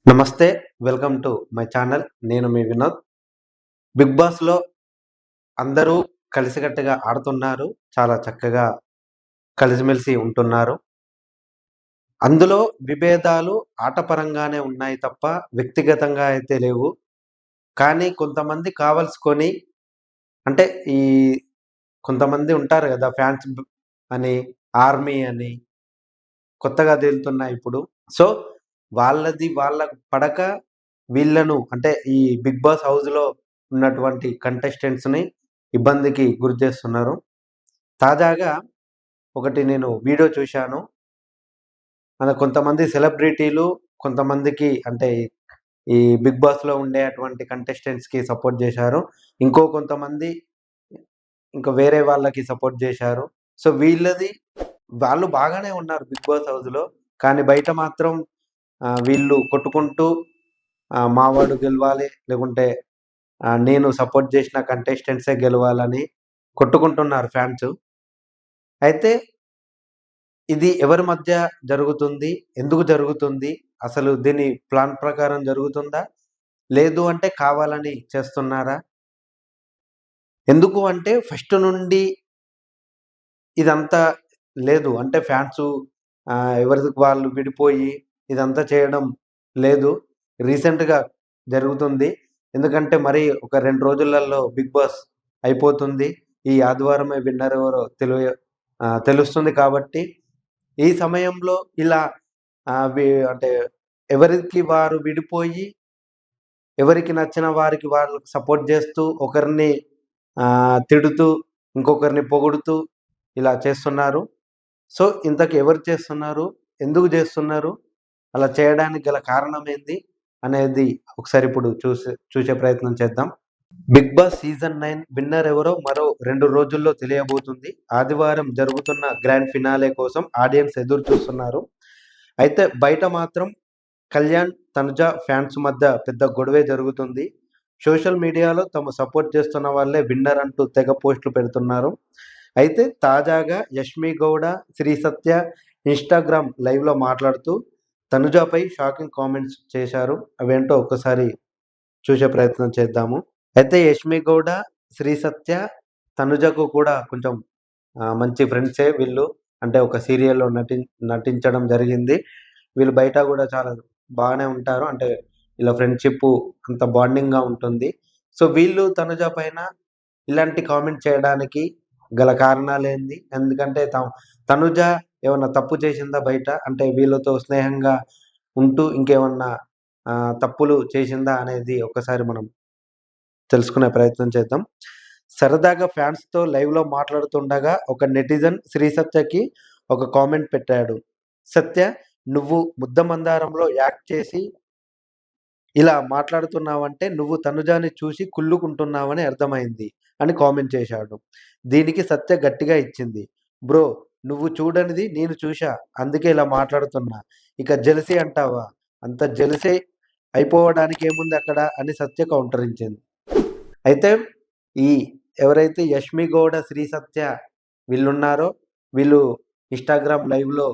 నమస్తే. Welcome to my channel. నేను మీ Vinod. 'Big బాస్‌లో' అందరూ కలిసికట్టుగా ఆడుతున్నారు. చాలా చక్కగా కలిసిమెలిసి ఉంటున్నారు. అందులో విభేదాలు ఆటపరంగానే ఉన్నాయి తప్ప వ్యక్తిగతంగా అయితే లేవు. కానీ కొంతమంది కావాల్సుకొని అంటే ఈ కొంతమంది ఉంటారు గదా! ఫ్యాన్స్ అని, ఆర్మీ అని కొత్తగా తేలుతున్నాయి ఇప్పుడు. సో, వాళ్ళది వాళ్ళకు పడక వీళ్ళను అంటే ఈ 'బిగ్ బాస్' హౌస్‌లో ఉన్నటువంటి కంటెస్టెంట్స్‌ని ఇబ్బందికి గురి చేస్తున్నారు. తాజాగా ఒకటి నేను వీడియో చూశాను. కొంతమంది సెలబ్రిటీలు కొంతమందికి అంటే ఈ 'బిగ్ బాస్‌లో' ఉండేటువంటి కంటెస్టెంట్స్‌కి సపోర్ట్ జేశారు. కొంతమంది ఇంకా వేరే వాళ్ళకి సపోర్ట్ జేశారు. సో, వాళ్ళు బాగానే ఉన్నారు 'బిగ్ బాస్' హౌస్‌లో. కానీ బయట మాత్రం వీళ్ళు కొట్టుకుంటూ మా వాడు గెలవాలి లేకుంటే నేను సపోర్ట్ జేసిన కంటెస్టెంట్సే గెలవాలని కొట్టుకుంటున్నారు ఫ్యాన్స్. అయితే ఇది ఎవరి మధ్య జరుగుతుంది? ఎందుకు జరుగుతుంది? అసలు దీని ప్లాన్ ప్రకారం జరుగుతుందా? లేదు అంటే కావాలని చేస్తున్నారా? ఎందుకు అంటే ఫస్ట్ నుండి ఇదంతా లేదు. అంటే ఫ్యాన్సు ఎవరిది వాళ్ళు విడిపోయి ఇదంతా చేయడం లేదు. రీసెంట్‌గా జరుగుతుంది. ఎందుకంటే మరి ఒక 2 రోజులలో 'బిగ్ బాస్' అయిపోతుంది. ఈ ఆదివారమే విన్నర్ ఎవరో తెలుస్తుంది కాబట్టి, ఈ సమయంలో ఇలా ఆహ్, వి అంటే ఎవరికి వారు విడిపోయి, ఎవరికి నచ్చిన వారికి వాళ్ళు సపోర్ట్ జేస్తూ, ఒకరిని తిడుతూ, ఇంకొకరిని పొగుడుతూ ఇలా చేస్తున్నారు. సో, ఇంతకి ఎవరు చేస్తున్నారు? ఎందుకు జేస్తున్నారు? అలా చేయడానికి గల కారణం ఏంది? అనేది ఒకసారి ఇప్పుడు చూసే ప్రయత్నం చేద్దాం. 'బిగ్ బాస్' సీజన్ 9 విన్నర్ ఎవరో మరో 2 రోజుల్లో తెలియబోతుంది. ఆదివారం జరుగుతున్న గ్రాండ్ ఫినాలే కోసం ఆడియన్స్ ఎదురు చూస్తున్నారు. అయితే బయట మాత్రం కళ్యాణ్, తనుజ ఫ్యాన్స్ మధ్య పెద్ద గొడవే జరుగుతుంది. సోషల్ మీడియాలో తమ సపోర్ట్ చేస్తున్న వాళ్ళే విన్నర్ అంటూ తెగ పోస్టులు పెడుతున్నారు. అయితే తాజాగా యష్మి గౌడ, శ్రీ సత్య ఇన్‌స్టాగ్రామ్ లైవ్‌లో మాట్లాడుతూ తనుజపై షాకింగ్ కామెంట్స్ చేశారు. అవేంటో ఒక్కసారి చూసే ప్రయత్నం చేద్దాము. అయితే యష్మి గౌడ, శ్రీ సత్య, తనుజకు కూడా కొంచెం మంచి ఫ్రెండ్సే వీళ్ళు. అంటే ఒక సీరియల్‌లో నటించడం జరిగింది. వీళ్ళు బయట గూడా చాలా బాగానే ఉంటారు. అంటే వీళ్ళ ఫ్రెండ్‌షిప్పు అంత బాండింగ్‌గా ఉంటుంది. సో, వీళ్ళు తనుజ పైన ఇలాంటి కామెంట్ చేయడానికి గల కారణాలేంది? ఎందుకంటే తనుజ ఏమన్నా తప్పు చేసిందా బయట? అంటే వీళ్ళతో స్నేహంగా ఉంటూ ఇంకేమన్నా తప్పులు చేసిందా అనేది ఒక్కసారి మనం తెలుసుకునే ప్రయత్నం చేద్దాం. సరదాగా ఫ్యాన్స్‌తో లైవ్‌లో మాట్లాడుతుండగా ఒక నెటిజన్ శ్రీ సత్యకి ఒక కామెంట్ పెట్టాడు. "సత్య నువ్వు ముద్దమందారంలో యాక్ట్ చేసి ఇలా మాట్లాడుతున్నావంటే నువ్వు తనుజాని చూసి కుళ్ళుకుంటున్నావని అర్థమైంది" అని కామెంట్ చేశాడు. దీనికి సత్య గట్టిగా ఇచ్చింది. "బ్రో నువ్వు చూడనిది నేను చూసా. అందుకే ఇలా మాట్లాడుతున్నా. ఇక జెలసీ అంటావా? అంత జెలసీ అయిపోవడానికేముంది అక్కడ" అని సత్య కౌంటరించింది. అయితే ఈ ఎవరైతే 'యష్మి గౌడ', 'శ్రీ సత్య' వీళ్ళున్నారో వీళ్ళు ఇన్‌స్టాగ్రామ్ లైవ్‌లో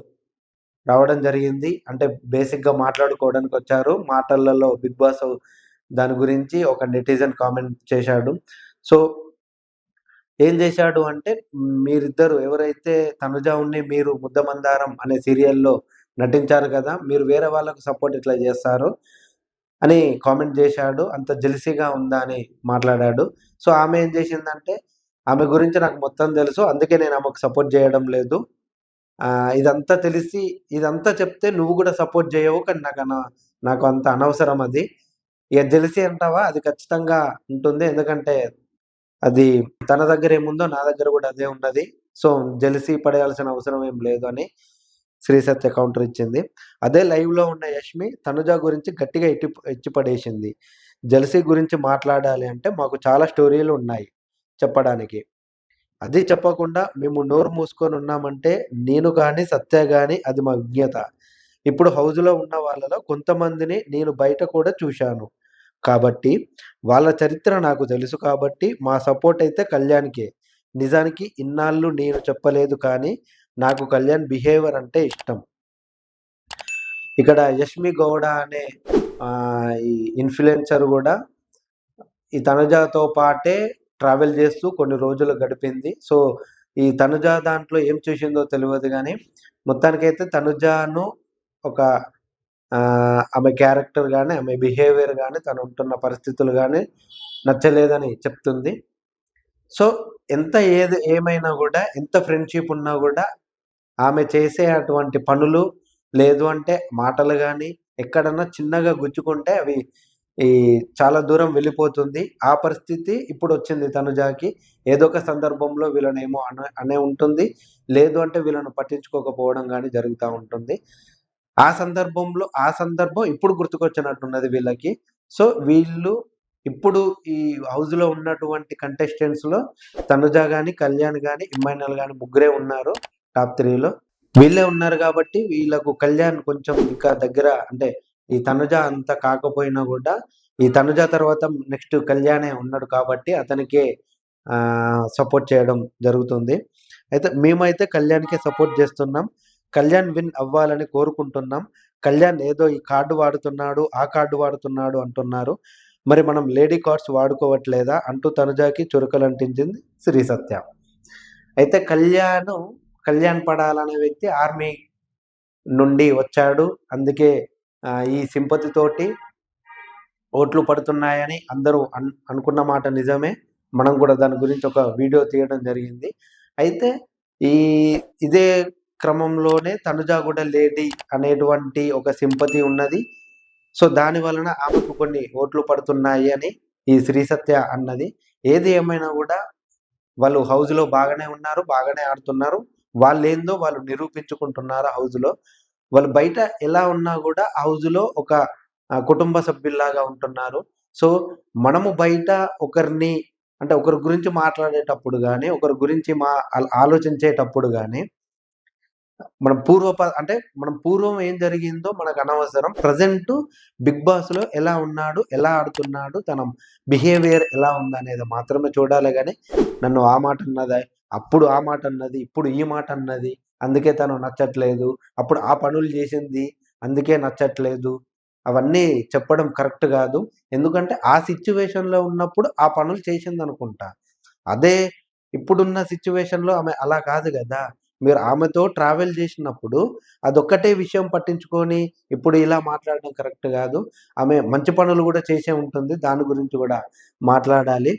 రావడం జరిగింది. అంటే బేసిక్‌గా మాట్లాడుకోవడానికొచ్చారు. మాటలలో 'బిగ్ బాస్' దాని గురించి ఒక నెటిజన్ కామెంట్ చేశాడు. సో, ఏం చేశాడు అంటే మీరిద్దరు ఎవరైతే 'తనుజ ఉన్ని మీరు ముద్దమందారం' అనే సీరియల్‌లో నటించారు కదా! మీరు వేరే వాళ్ళకి సపోర్ట్ ఇట్లా చేస్తారు అని కామెంట్ జేశాడు. అంత జెలసీగా ఉందా అని మాట్లాడాడు. సో, ఆమె ఏం జేసిందంటే, ఆమె గురించి నాకు మొత్తం తెలుసు. అందుకే నేను ఆమెకు సపోర్ట్ జేయడం లేదు. ఇదంతా తెలిసి ఇదంతా చెప్తే నువ్వు గూడా సపోర్ట్ జేయవు. కానీ నాకు అంత అనవసరం అది. ఇగ జెలసీ అంటావా? అది ఖచ్చితంగా ఉంటుంది. ఎందుకంటే అది తన దగ్గరేముందో నా దగ్గర గూడా అదే ఉన్నది. సో, జెలసీ పడేయాల్సిన అవసరం ఏం లేదు అని శ్రీ సత్య కౌంటర్ ఇచ్చింది. అదే లైవ్‌లో ఉన్న యష్మి తనుజ గురించి గట్టిగా ఎత్తి పడేసింది. జెలసీ గురించి మాట్లాడాలి అంటే మాకు చాలా స్టోరీలున్నాయి చెప్పడానికి. అది చెప్పకుండా మేము నోరు మూసుకొనున్నామంటే నేను గాని, సత్య గాని అది మా విజ్ఞత. ఇప్పుడు హౌస్‌లో ఉన్న వాళ్ళలో కొంతమందిని నేను బయట కూడా చూశాను. కాబట్టి వాళ్ళ చరిత్ర నాకు తెలుసు కాబట్టి మా సపోర్ట్ అయితే కళ్యాణ్‌కే. నిజానికి ఇన్నాళ్ళు నేను చెప్పలేదు కానీ నాకు కళ్యాణ్ బిహేవియర్ అంటే ఇష్టం. ఇక్కడ 'యష్మి గౌడ' అనే ఈ ఇన్‌ఫ్లుయెన్సర్ గూడా ఈ తనుజతో పాటే ట్రావెల్ చేస్తూ కొన్ని రోజులు గడిపింది. సో, ఈ తనుజ దాంట్లో ఏం చూసిందో తెలవదు గానీ, మొత్తానికైతే తనుజను ఒక ఆమె క్యారెక్టర్ గాని, ఆమె బిహేవియర్ గాని, తను ఉంటున్న పరిస్థితులు గాని నచ్చలేదని చెప్తుంది. సో, ఎంత ఏమైనా గూడా, ఎంత ఫ్రెండ్‌షిప్ ఉన్నా గూడా, ఆమె చేసే అటువంటి పనులు, లేదు అంటే మాటలు గాని, ఎక్కడన్నా చిన్నగా గుచ్చుకుంటే అవి ఈ చాలా దూరం వెళ్ళిపోతుంది. ఆ పరిస్థితి ఇప్పుడొచ్చింది తనుజాకి. ఏదో ఒక సందర్భంలో వీళ్ళనేమో అనే ఉంటుంది. లేదు అంటే వీళ్ళను పట్టించుకోకపోవడం గాని జరుగుతా ఉంటుంది. ఆ సందర్భం ఇప్పుడు గుర్తుకొచ్చినట్టున్నది వీళ్ళకి. సో, వీళ్ళు ఇప్పుడు ఈ హౌస్‌లో ఉన్నటువంటి కంటెస్టెంట్స్‌లో తనుజ గాని, కళ్యాణ్ గాని, ఇమ్మాన్యుయల్ గాని ముగ్గురే ఉన్నారు టాప్ 3లో. వీళ్ళే ఉన్నారు గాబట్టి వీళ్ళకు కళ్యాణ్ కొంచెం ఇంకా దగ్గర అంటే ఈ తనుజ అంత కాకపోయినా గూడా, ఈ తనుజ తర్వాత నెక్స్ట్ కళ్యాణే ఉన్నాడు కాబట్టి అతనికే సపోర్ట్ చేయడం జరుగుతుంది. అయితే మేమైతే కళ్యాణ్‌కే సపోర్ట్ జేస్తున్నాం. కళ్యాణ్ విన్ అవ్వాలని కోరుకుంటున్నాం. కళ్యాణ్ ఏదో ఈ కార్డ్ వాడుతున్నాడు, ఆ కార్డ్ వాడుతున్నాడు అంటున్నారు. మరి మనం లేడీ కార్డ్స్ వాడుకోవట్లేదా? అంటూ తనుజాకి చురకలంటించింది శ్రీ సత్య. అయితే కళ్యాణ్ పడాల్ అనే వ్యక్తి ఆర్మీ నుండి వచ్చాడు. అందుకే ఈ సింపతి తోటి ఓట్లు పడుతున్నాయని అందరూ అనుకున్న మాట నిజమే. మనం కూడా దాని గురించి ఒక వీడియో తీయడం జరిగింది. అయితే ఈ ఇదే క్రమంలోనే తనుజ గూడా లేడీ అనేటువంటి ఒక సింపతి ఉన్నది. సో, దాని వలన ఆమెకు కొన్ని ఓట్లు పడుతున్నాయి అని ఈ శ్రీ సత్య అన్నది. ఏది ఏమైనా గూడా వాళ్ళు హౌస్‌లో బాగానే ఉన్నారు. బాగానే ఆడుతున్నారు. వాళ్ళేందో వాళ్ళు నిరూపించుకుంటున్నారు హౌస్‌లో. వాళ్ళు బయట ఎలా ఉన్నా గూడా హౌస్‌లో ఒక కుటుంబ సభ్యుల్లాగా ఉంటున్నారు. సో, మనము బయట ఒకరిని అంటే ఒకరి గురించి మాట్లాడేటప్పుడు గాని, ఒకరి గురించి ఆలోచించేటప్పుడు గాని, మనం పూర్వం ఏం జరిగిందో మనకనవసరం. ప్రెజెంటు 'బిగ్ బాస్‌లో' ఎలా ఉన్నాడు? ఎలా ఆడుతున్నాడు? తన బిహేవియర్ ఎలా ఉందనేది మాత్రమే చూడాలే గాని, నన్ను ఆ మాట అన్నది, అప్పుడు ఆ మాట అన్నది, ఇప్పుడు ఈ మాట అన్నది, అందుకే తను నచ్చట్లేదు. అప్పుడు ఆ పనులు జేసింది, అందుకే నచ్చట్లేదు. అవన్నీ చెప్పడం కరెక్ట్ గాదు. ఎందుకంటే ఆ సిట్యుయేషన్‌లో ఉన్నప్పుడు ఆ పనులు చేసిందనుకుంటా. అదే ఇప్పుడున్న సిట్యుయేషన్‌లో ఆమె అలా కాదు గదా! మీరు ఆమెతో ట్రావెల్ జేసినప్పుడు అదొక్కటే విషయం పట్టించుకొని ఇప్పుడు ఇలా మాట్లాడడం కరెక్ట్ గాదు. ఆమె మంచి పనులు గూడా చేసే ఉంటుంది. దాని గురించి గూడా మాట్లాడాలి.